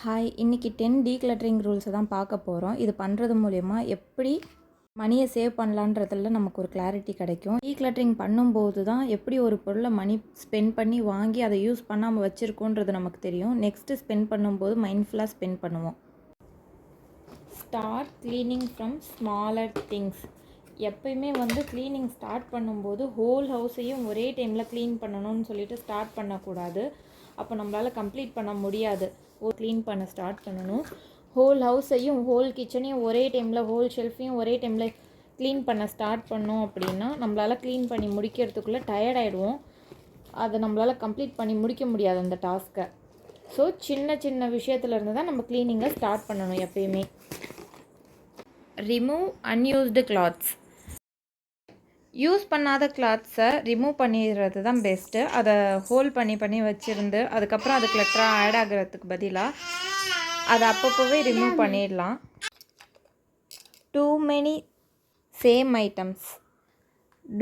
Hi, இன்னைக்கு 10 decluttering ரூல்ஸை தான் பார்க்க போகிறோம். இது பண்ணுறது மூலயமா எப்படி மணியை சேவ் பண்ணலான்றதில் நமக்கு ஒரு கிளாரிட்டி கிடைக்கும். டீக்ளட்டரிங் பண்ணும்போது தான் எப்படி ஒரு பொருளை மணி ஸ்பெண்ட் பண்ணி வாங்கி அதை யூஸ் பண்ணாமல் வச்சுருக்கோன்றது நமக்கு தெரியும். நெக்ஸ்ட்டு ஸ்பெண்ட் பண்ணும்போது மைண்ட்ஃபுல்லாக ஸ்பெண்ட் பண்ணுவோம். Start cleaning from smaller things. எப்பயுமே க்ளீனிங் ஸ்டார்ட் பண்ணும்போது ஹோல் ஹவுஸையும் ஒரே டைமில் க்ளீன் பண்ணணும்னு சொல்லிட்டு ஸ்டார்ட் பண்ணக்கூடாது. அப்போ நம்மளால் கம்ப்ளீட் பண்ண முடியாது. க்ளீன் பண்ண ஸ்டார்ட் பண்ணணும். ஹோல் ஹவுஸையும் ஹோல் கிச்சனையும் ஒரே டைமில், ஹோல் ஷெல்ஃபையும் ஒரே டைமில் க்ளீன் பண்ண ஸ்டார்ட் பண்ணோம் அப்படின்னா நம்மளால் க்ளீன் பண்ணி முடிக்கிறதுக்குள்ளே டயர்ட் ஆகிடுவோம். அதை நம்மளால் கம்ப்ளீட் பண்ணி முடிக்க முடியாது அந்த டாஸ்க்கை. ஸோ சின்ன சின்ன விஷயத்துலேருந்து தான் நம்ம க்ளீனிங்கை ஸ்டார்ட் பண்ணணும் எப்பயுமே. Remove unused clothes. யூஸ் பண்ணாத கிளாத்ஸை ரிமூவ் பண்ணிடுறது தான் பெஸ்ட்டு. அதை ஹோல்ட் பண்ணி வச்சுருந்து அதுக்கப்புறம் அது கிளட்டராக ஆட் ஆகிறதுக்கு பதிலாக அதை அப்பப்போவே ரிமூவ் பண்ணிடலாம். Too many same items,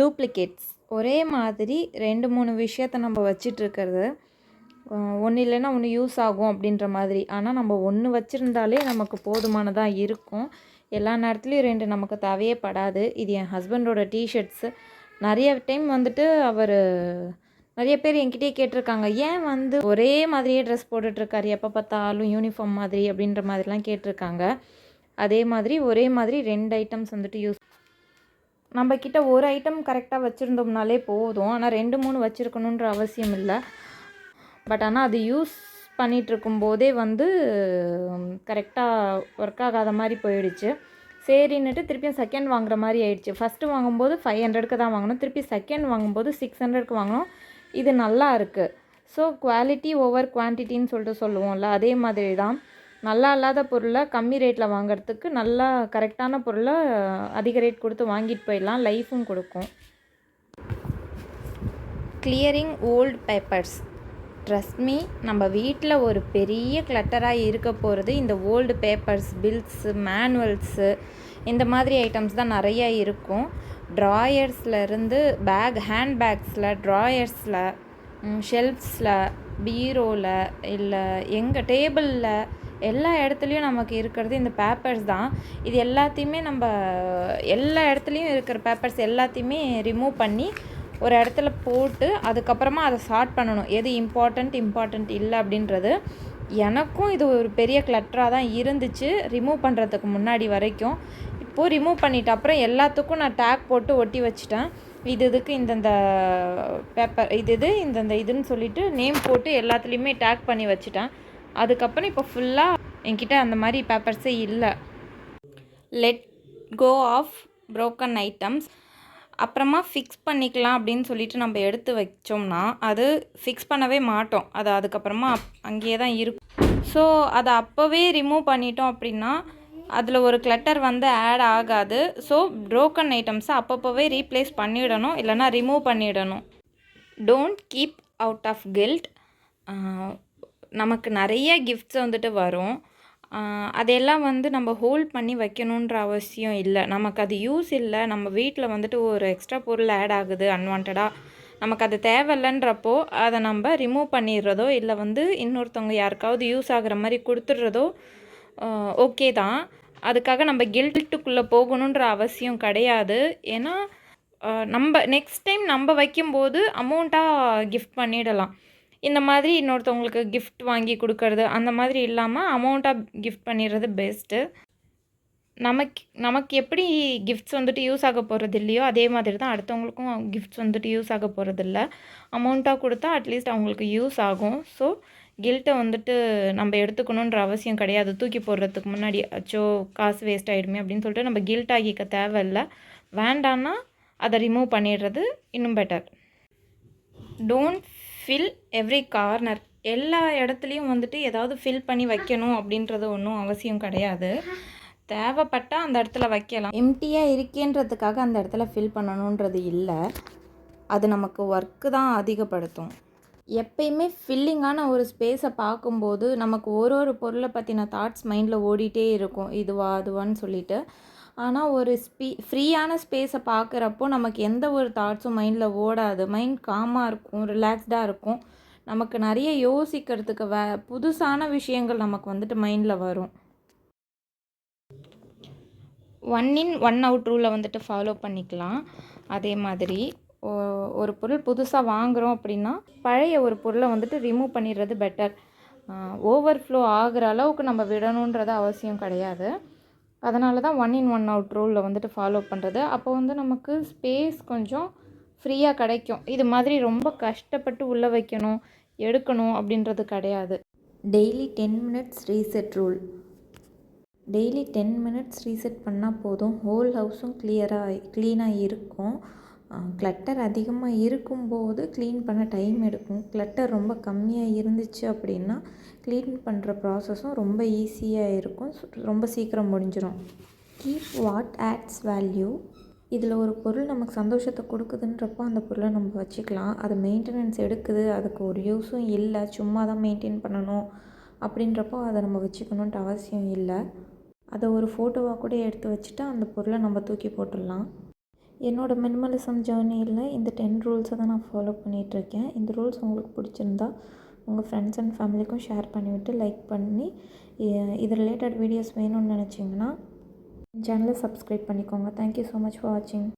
duplicates. ஒரே மாதிரி 2-3 விஷயத்தை நம்ம வச்சிட்ருக்கிறது, ஒன்று இல்லைன்னா ஒன்று யூஸ் ஆகும் அப்படின்ற மாதிரி. ஆனால் நம்ம ஒன்று வச்சுருந்தாலே நமக்கு போதுமானதாக இருக்கும். எல்லா நேரத்துலையும் 2 நமக்கு தேவையே படாது. இது என் ஹஸ்பண்டோட டிஷர்ட்ஸு. நிறைய டைம் அவர் நிறைய பேர் என்கிட்டயே கேட்டிருக்காங்க, ஏன் ஒரே மாதிரியே ட்ரெஸ் போட்டுட்ருக்காரு, எப்போ பார்த்தாலும் யூனிஃபார்ம் மாதிரி அப்படின்ற மாதிரிலாம் கேட்டிருக்காங்க. அதே மாதிரி ஒரே மாதிரி 2 ஐட்டம்ஸ் யூஸ், நம்மக்கிட்ட ஒரு ஐட்டம் கரெக்டாக வச்சுருந்தோம்னாலே போதும். ஆனால் 2-3 வச்சுருக்கணுன்ற அவசியம் இல்லை. பட் ஆனால் அது யூஸ் பண்ணிகிட்ருக்கும்போதே கரெக்டாக ஒர்க் ஆகாத மாதிரி போயிடுச்சு. சரின்னுட்டு திருப்பியும் செகண்ட் வாங்குற மாதிரி ஆயிடுச்சு. ஃபஸ்ட்டு வாங்கும்போது 500க்கு தான் வாங்கினோம், திருப்பி செகண்ட் வாங்கும்போது 600க்கு வாங்கினோம். இது நல்லா இருக்குது. ஸோ குவாலிட்டி ஓவர் குவான்டிட்டின்னு சொல்லுவோம்ல, அதே மாதிரி தான். நல்லா இல்லாத பொருளை கம்மி ரேட்டில் வாங்கிறதுக்கு நல்லா கரெக்டான பொருளை அதிக ரேட் கொடுத்து வாங்கிட்டு போயிடலாம், லைஃபும் கொடுக்கும். Clearing old papers. Trust me, நம்ம வீட்டில் ஒரு பெரிய கிளட்டராக இருக்க போகிறது இந்த ஓல்டு பேப்பர்ஸ், பில்ஸு, மேனுவல்ஸு, இந்த மாதிரி ஐட்டம்ஸ் தான் நிறையா இருக்கும். ட்ராயர்ஸ்லேருந்து ஹேண்ட் பேக்ஸில், ட்ராயர்ஸில், ஷெல்ஃப்ஸில், பீரோவில், இல்லை எங்கள் டேபிளில், எல்லா இடத்துலையும் நமக்கு இருக்கிறது இந்த பேப்பர்ஸ் தான். இது எல்லாத்தையுமே எல்லா இடத்துலையும் இருக்கிற பேப்பர்ஸ் எல்லாத்தையுமே ரிமூவ் பண்ணி ஒரு இடத்துல போட்டு அதுக்கப்புறமா அதை சார்ட் பண்ணணும், எது இம்பார்ட்டண்ட் இல்லை அப்படின்றது. எனக்கும் இது ஒரு பெரிய கிளட்டராக தான் இருந்துச்சு ரிமூவ் பண்ணுறதுக்கு முன்னாடி வரைக்கும். இப்போது ரிமூவ் பண்ணிவிட்டு அப்புறம் எல்லாத்துக்கும் நான் டேக் போட்டு ஒட்டி வச்சுட்டேன். இதுக்கு இந்தந்த பேப்பர், இதுன்னு சொல்லிவிட்டு நேம் போட்டு எல்லாத்துலேயுமே டேக் பண்ணி வச்சுட்டேன். அதுக்கப்புறம் இப்போ ஃபுல்லாக என்கிட்ட அந்த மாதிரி பேப்பர்ஸே இல்லை. Let go of broken items. அப்புறமா ஃபிக்ஸ் பண்ணிக்கலாம் அப்படின்னு சொல்லிட்டு நம்ம எடுத்து வச்சோம்னா அது ஃபிக்ஸ் பண்ணவே மாட்டோம். அது அதுக்கப்புறமா அங்கேயே தான் இருக்கும். ஸோ அதை அப்போவே ரிமூவ் பண்ணிட்டோம் அப்படின்னா அதில் ஒரு கிளட்டர் ஆட் ஆகாது. ஸோ ப்ரோக்கன் ஐட்டம்ஸை அப்பப்போவே ரீப்ளேஸ் பண்ணிடணும், இல்லைனா ரிமூவ் பண்ணிடணும். Don't keep out of guilt. நமக்கு நிறைய கிஃப்ட்ஸ் வரும். அதெல்லாம் நம்ம ஹோல்ட் பண்ணி வைக்கணுன்ற அவசியம் இல்லை. நமக்கு அது யூஸ் இல்லை, நம்ம வீட்டில் ஒரு எக்ஸ்ட்ரா பொருள் ஆட் ஆகுது அன்வான்டாக, நமக்கு அது தேவையில்லைன்றப்போ அதை நம்ம ரிமூவ் பண்ணிடுறதோ இல்லை இன்னொருத்தவங்க யாருக்காவது யூஸ் ஆகிற மாதிரி கொடுத்துட்றதோ ஓகே தான். அதுக்காக நம்ம கில்ட்டுக்குள்ளே போகணுன்ற அவசியம் கிடையாது. ஏன்னா நம்ம நெக்ஸ்ட் டைம் நம்ம வைக்கும்போது அமௌண்ட்டாக கிஃப்ட் பண்ணிடலாம். இந்த மாதிரி இன்னொருத்தவங்களுக்கு கிஃப்ட் வாங்கி கொடுக்கறது அந்த மாதிரி இல்லாமல் அமௌண்ட்டாக கிஃப்ட் பண்ணிடுறது பெஸ்ட்டு. நமக்கு எப்படி கிஃப்ட்ஸ் யூஸ் ஆக போகிறது இல்லையோ அதே மாதிரி தான் அடுத்தவங்களுக்கும் கிஃப்ட்ஸ் யூஸ் ஆக போகிறதில்ல. அமௌண்ட்டாக கொடுத்தா அட்லீஸ்ட் அவங்களுக்கு யூஸ் ஆகும். ஸோ கில்ட்டை நம்ம எடுத்துக்கணுன்ற அவசியம் கிடையாது. தூக்கி போடுறதுக்கு முன்னாடி அச்சோ காசு வேஸ்ட் ஆகிடுமே அப்படின்னு சொல்லிட்டு நம்ம கில்ட் ஆகிக்க தேவையில்லை. வேண்டான்னா அதை ரிமூவ் பண்ணிடுறது இன்னும் better. Don't fill every corner. எல்லா இடத்துலையும் ஏதாவது ஃபில் பண்ணி வைக்கணும் அப்படின்றது ஒன்றும் அவசியம் கிடையாது. தேவைப்பட்டால் அந்த இடத்துல வைக்கலாம். எம்டியாக இருக்கேன்றதுக்காக அந்த இடத்துல ஃபில் பண்ணணுன்றது இல்லை. அது நமக்கு ஒர்க்கு தான் அதிகப்படுத்தும். எப்பயுமே ஃபில்லிங்கான ஒரு ஸ்பேஸை பார்க்கும்போது நமக்கு ஒரு பொருளை பற்றின தாட்ஸ் மைண்டில் ஓடிட்டே இருக்கும், இதுவா அதுவான்னு சொல்லிட்டு. ஆனால் ஒரு ஃப்ரீயான ஸ்பேஸை பார்க்குறப்போ நமக்கு எந்த ஒரு தாட்ஸும் மைண்டில் ஓடாது. மைண்ட் காமாக இருக்கும், ரிலாக்ஸ்டாக இருக்கும். நமக்கு நிறைய யோசிக்கிறதுக்கு புதுசான விஷயங்கள் நமக்கு வந்துட்டு மைண்டில் வரும். 1 in 1 அவுட் ரூலை வந்துட்டு ஃபாலோ பண்ணிக்கலாம். அதே மாதிரி ஒரு பொருள் புதுசாக வாங்குகிறோம் அப்படின்னா பழைய ஒரு பொருளை வந்துட்டு ரிமூவ் பண்ணிடுறது பெட்டர். ஓவர்ஃப்ளோ ஆகிற அளவுக்கு நம்ம விடணுன்றது அவசியம் கிடையாது. அதனால தான் 1 in 1 அவுட் ரூலில் வந்துட்டு ஃபாலோ பண்ணுறது. அப்போ வந்து நமக்கு ஸ்பேஸ் கொஞ்சம் ஃப்ரீயாக கிடைக்கும். இது மாதிரி ரொம்ப கஷ்டப்பட்டு உள்ளே வைக்கணும், எடுக்கணும் அப்படின்றது கிடையாது. Daily 10 minutes reset rule. Daily 10 minutes reset பண்ணால் போதும். ஹோல் ஹவுஸும் க்ளீனாக இருக்கும். கிளட்டர் அதிகமாக இருக்கும்போது க்ளீன் பண்ண டைம் எடுக்கும். கிளட்டர் ரொம்ப கம்மியாக இருந்துச்சு அப்படின்னா க்ளீன் பண்ணுற ப்ராசஸும் ரொம்ப ஈஸியாக இருக்கும். ரொம்ப சீக்கிரம் முடிஞ்சிடும். Keep what adds value. இதில் ஒரு பொருள் நமக்கு சந்தோஷத்தை கொடுக்குதுன்றப்போ அந்த பொருளை நம்ம வச்சுக்கலாம். அது மெயின்டெனன்ஸ் எடுக்குது, அதுக்கு ஒரு யூஸும் இல்லை, சும்மா தான் மெயின்டைன் பண்ணணும் அப்படின்றப்போ அதை நம்ம வச்சுக்கணுன்ட்டு அவசியம் இல்லை. அதை ஒரு ஃபோட்டோவாக கூட எடுத்து வச்சுட்டு அந்த பொருளை நம்ம தூக்கி போட்டுடலாம். என்னோடய மினிமலிசம் ஜேர்னியில் இந்த 10 ரூல்ஸை தான் நான் ஃபாலோ பண்ணிகிட்ருக்கேன். இந்த ரூல்ஸ் உங்களுக்கு பிடிச்சிருந்தா உங்கள் ஃப்ரெண்ட்ஸ் அண்ட் ஃபேமிலிக்கும் ஷேர் பண்ணிவிட்டு லைக் பண்ணி இது ரிலேட்டட் வீடியோஸ் வேணும்னு நினச்சிங்கன்னா சேனலை சப்ஸ்கிரைப் பண்ணிக்கோங்க. தேங்க்யூ ஸோ மச் ஃபார் வாட்சிங்.